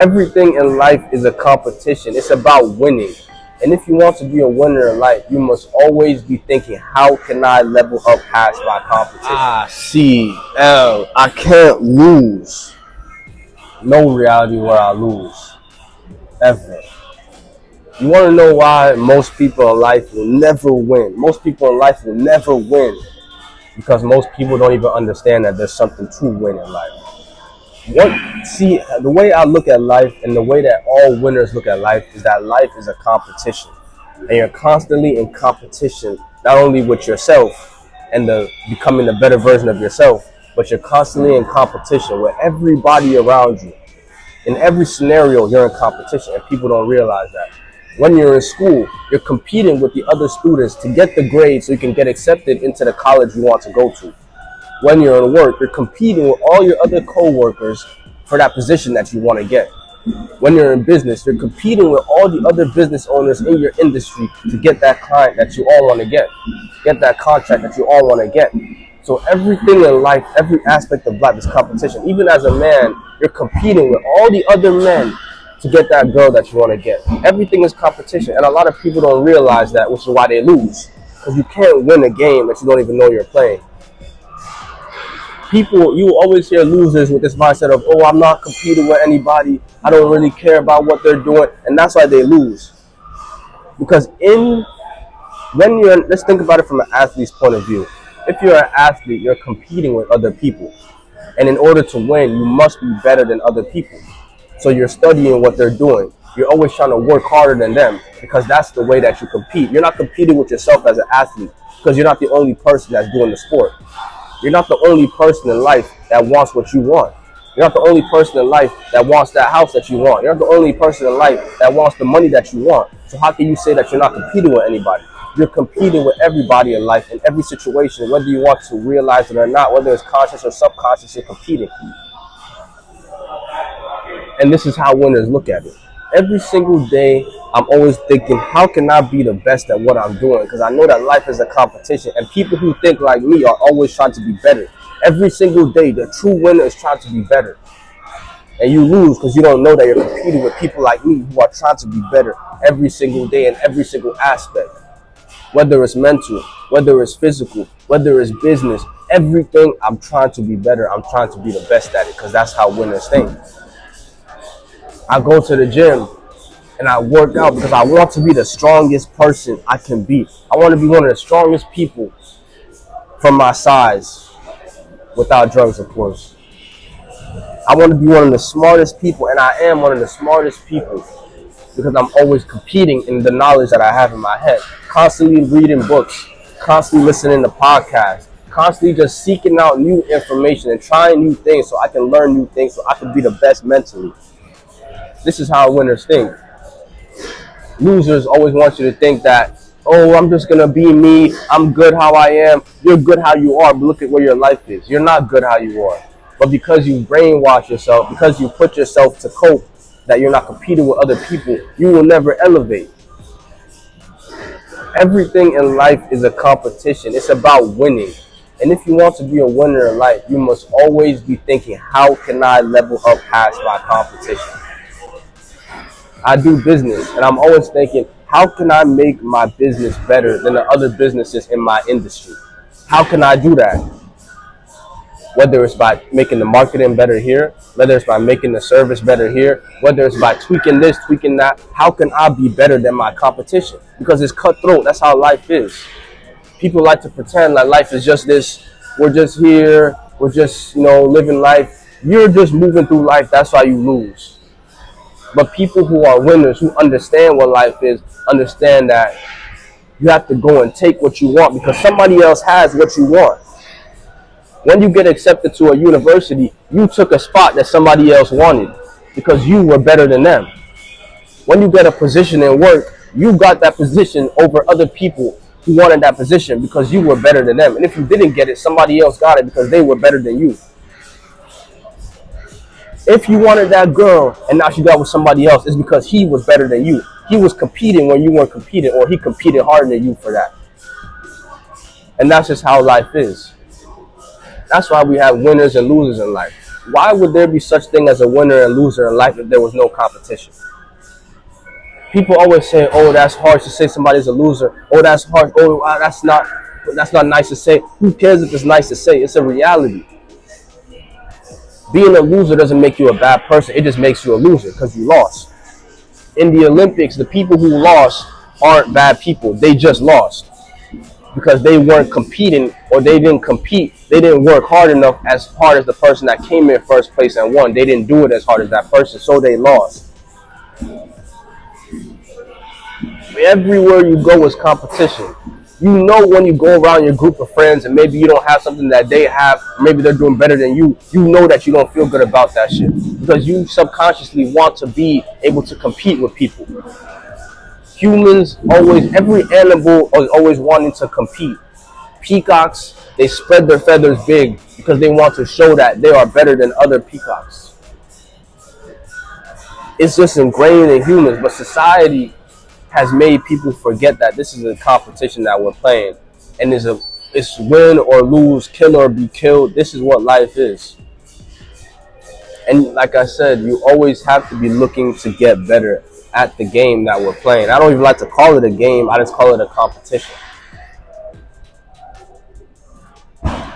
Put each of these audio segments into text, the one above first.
Everything in life is a competition. It's about winning. And if you want to be a winner in life, you must always be thinking, how can I level up past my competition? I can't lose. No reality where I lose. Ever. You want to know why most people in life will never win? Most people in life will never win because most people don't even understand that there's something to win in life. The way I look at life and the way that all winners look at life is that life is a competition. And you're constantly in competition, not only with yourself and becoming the better version of yourself, but you're constantly in competition with everybody around you. In every scenario, you're in competition, and people don't realize that. When you're in school, you're competing with the other students to get the grade so you can get accepted into the college you want to go to. When you're in work, you're competing with all your other co-workers for that position that you want to get. When you're in business, you're competing with all the other business owners in your industry to get that client that you all want to get that contract that you all want to get. So everything in life, every aspect of life is competition. Even as a man, you're competing with all the other men to get that girl that you want to get. Everything is competition, and a lot of people don't realize that, which is why they lose. Because you can't win a game that you don't even know you're playing. You always hear losers with this mindset of, oh, I'm not competing with anybody. I don't really care about what they're doing. And that's why they lose. Because let's think about it from an athlete's point of view. If you're an athlete, you're competing with other people. And in order to win, you must be better than other people. So you're studying what they're doing. You're always trying to work harder than them because that's the way that you compete. You're not competing with yourself as an athlete because you're not the only person that's doing the sport. You're not the only person in life that wants what you want. You're not the only person in life that wants that house that you want. You're not the only person in life that wants the money that you want. So how can you say that you're not competing with anybody? You're competing with everybody in life in every situation, whether you want to realize it or not, whether it's conscious or subconscious, you're competing. And this is how winners look at it. Every single day, I'm always thinking, how can I be the best at what I'm doing? Because I know that life is a competition, and people who think like me are always trying to be better. Every single day, the true winner is trying to be better. And you lose because you don't know that you're competing with people like me who are trying to be better every single day in every single aspect. Whether it's mental, whether it's physical, whether it's business, everything, I'm trying to be better. I'm trying to be the best at it because that's how winners think. I go to the gym and I work out because I want to be the strongest person I can be. I want to be one of the strongest people from my size, without drugs, of course. I want to be one of the smartest people, and I am one of the smartest people because I'm always competing in the knowledge that I have in my head. Constantly reading books, constantly listening to podcasts, constantly just seeking out new information and trying new things so I can learn new things so I can be the best mentally. This is how winners think. Losers always want you to think that, oh, I'm just going to be me. I'm good how I am. You're good how you are, but look at where your life is. You're not good how you are. But because you brainwash yourself, because you put yourself to cope, that you're not competing with other people, you will never elevate. Everything in life is a competition. It's about winning. And if you want to be a winner in life, you must always be thinking, how can I level up past my competition? I do business, and I'm always thinking, how can I make my business better than the other businesses in my industry? How can I do that? Whether it's by making the marketing better here, whether it's by making the service better here, whether it's by tweaking this, tweaking that, how can I be better than my competition? Because it's cutthroat. That's how life is. People like to pretend like life is just this, we're just here, we're just, living life. You're just moving through life. That's why you lose. But people who are winners, who understand what life is, understand that you have to go and take what you want because somebody else has what you want. When you get accepted to a university, you took a spot that somebody else wanted because you were better than them. When you get a position in work, you got that position over other people who wanted that position because you were better than them. And if you didn't get it, somebody else got it because they were better than you. If you wanted that girl and now she got with somebody else, it's because he was better than you. He was competing when you weren't competing, or he competed harder than you for that. And that's just how life is. That's why we have winners and losers in life. Why would there be such thing as a winner and loser in life if there was no competition? People always say, "Oh, that's harsh to say somebody's a loser. Oh, that's harsh. Oh, that's not nice to say." Who cares if it's nice to say? It's a reality. Being a loser doesn't make you a bad person. It just makes you a loser because you lost. In the Olympics, the people who lost aren't bad people. They just lost because they weren't competing, or they didn't compete. They didn't work hard enough, as hard as the person that came in first place and won. They didn't do it as hard as that person, so they lost. Everywhere you go is competition. You know, when you go around your group of friends and maybe you don't have something that they have, maybe they're doing better than you, you know that you don't feel good about that shit because you subconsciously want to be able to compete with people. Humans always, every animal is always wanting to compete. Peacocks, they spread their feathers big because they want to show that they are better than other peacocks. It's just ingrained in humans, but society has made people forget that this is a competition that we're playing, and it's win or lose, kill or be killed. This is what life is. And like I said, you always have to be looking to get better at the game that we're playing. I don't even like to call it a game. I just call it a competition.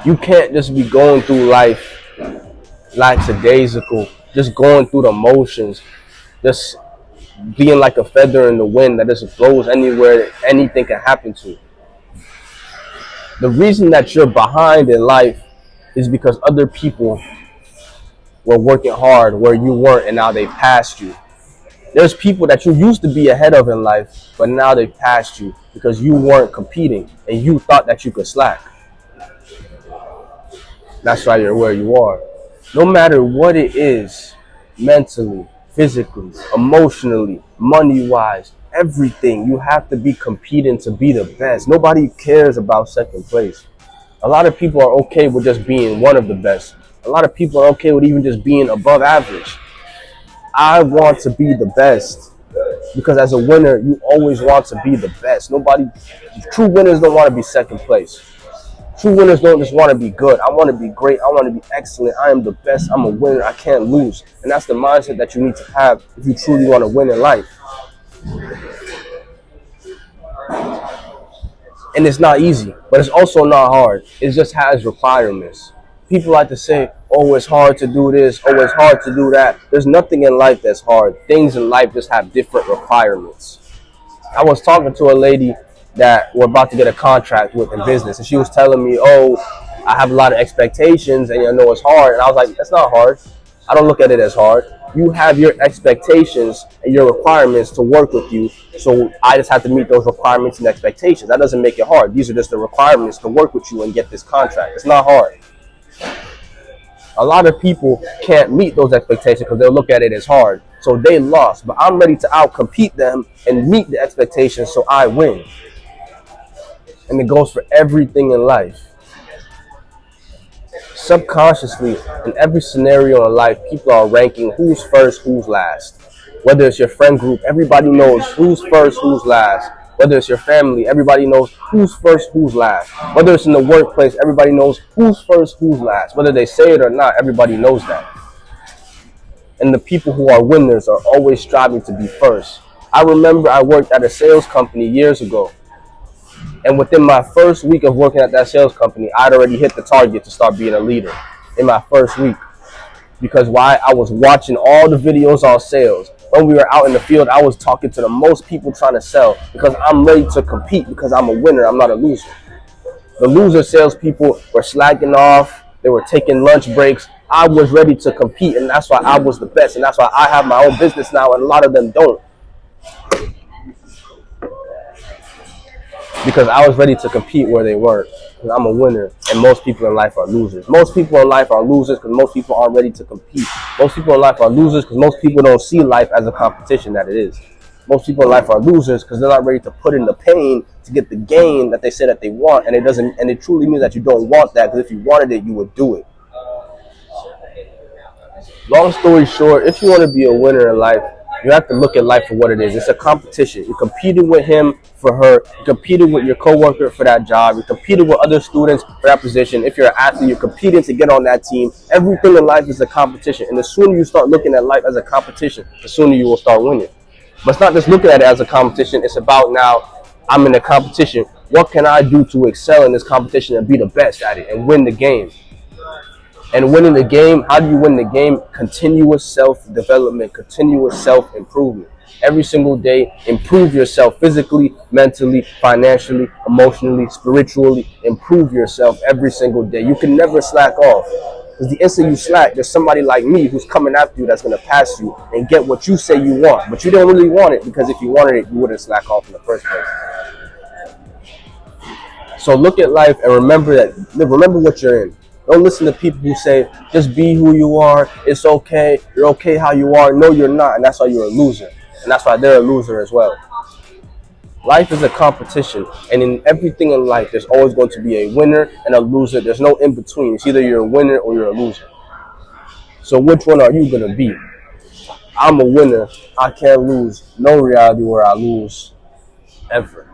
You can't just be going through life lackadaisical, just going through the motions, just being like a feather in the wind that just blows anywhere anything can happen to. The reason that you're behind in life is because other people were working hard where you weren't, and now they passed you. There's people that you used to be ahead of in life, but now they passed you because you weren't competing and you thought that you could slack. That's why you're where you are. No matter what it is, mentally, physically, emotionally, money-wise, everything, you have to be competing to be the best. Nobody cares about second place. A lot of people are okay with just being one of the best. A lot of people are okay with even just being above average. I want to be the best because as a winner, you always want to be the best. True winners don't want to be second place. True winners don't just want to be good. I want to be great. I want to be excellent. I am the best. I'm a winner. I can't lose. And that's the mindset that you need to have if you truly want to win in life. And it's not easy, but it's also not hard. It just has requirements. People like to say, oh, it's hard to do this. Oh, it's hard to do that. There's nothing in life that's hard. Things in life just have different requirements. I was talking to a lady that we're about to get a contract with in business, and she was telling me, oh, I have a lot of expectations and I know it's hard. And I was like, that's not hard. I don't look at it as hard. You have your expectations and your requirements to work with you, so I just have to meet those requirements and expectations. That doesn't make it hard. These are just the requirements to work with you and get this contract. It's not hard. A lot of people can't meet those expectations because they'll look at it as hard, so they lost. But I'm ready to outcompete them and meet the expectations so I win. And it goes for everything in life. Subconsciously, in every scenario in life, people are ranking who's first, who's last. Whether it's your friend group, everybody knows who's first, who's last. Whether it's your family, everybody knows who's first, who's last. Whether it's in the workplace, everybody knows who's first, who's last. Whether they say it or not, everybody knows that. And the people who are winners are always striving to be first. I remember I worked at a sales company years ago. And within my first week of working at that sales company, I'd already hit the target to start being a leader in my first week. Because why? I was watching all the videos on sales. When we were out in the field, I was talking to the most people trying to sell because I'm ready to compete because I'm a winner. I'm not a loser. The loser salespeople were slacking off. They were taking lunch breaks. I was ready to compete, and that's why I was the best. And that's why I have my own business now, and a lot of them don't. Because I was ready to compete where they were. Because I'm a winner, and most people in life are losers. Most people in life are losers because most people aren't ready to compete. Most people in life are losers because most people don't see life as a competition that it is. Most people in life are losers because they're not ready to put in the pain to get the gain that they say that they want, and it truly means that you don't want that, because if you wanted it, you would do it. Long story short, if you want to be a winner in life, You have to look at life for what it is. It's a competition. You're competing with him for her. You're competing with your coworker for that job. You're competing with other students for that position. If you're an athlete, you're competing to get on that team. Everything in life is a competition. And the sooner you start looking at life as a competition, the sooner you will start winning. But it's not just looking at it as a competition. It's about now, I'm in a competition. What can I do to excel in this competition and be the best at it and win the game? And winning the game, how do you win the game? Continuous self-development, continuous self-improvement. Every single day, improve yourself physically, mentally, financially, emotionally, spiritually. Improve yourself every single day. You can never slack off. Because the instant you slack, there's somebody like me who's coming after you that's going to pass you and get what you say you want. But you don't really want it, because if you wanted it, you wouldn't slack off in the first place. So look at life and remember what you're in. Don't listen to people who say, just be who you are. It's okay. You're okay how you are. No, you're not. And that's why you're a loser. And that's why they're a loser as well. Life is a competition. And in everything in life, there's always going to be a winner and a loser. There's no in between. It's either you're a winner or you're a loser. So which one are you going to be? I'm a winner. I can't lose. No reality where I lose ever.